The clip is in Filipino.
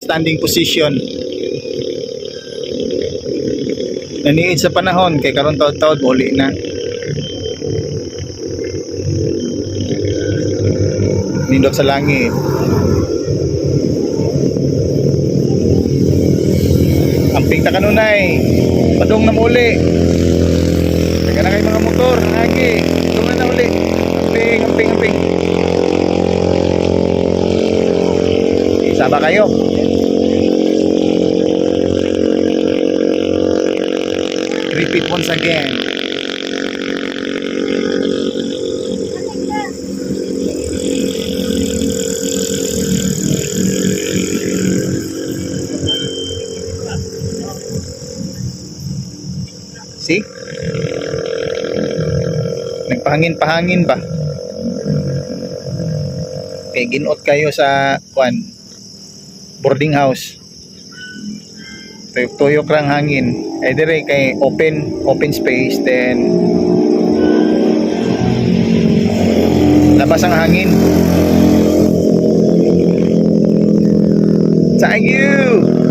standing position. Naniid sa panahon kay karon taud-taud uli na. Nindot sa langit. Amping ta kanunay. Padung na muli. Taga na kay mga motor, lagi. Padung na uli. Amping. Isa ba kayo? Repeat once again. See? Nagpahangin-pahangin ba? Okay, ginot kayo sa boarding house. Tuyok rang hangin. Ay dire kay open space, then labas ang hangin. Thank you.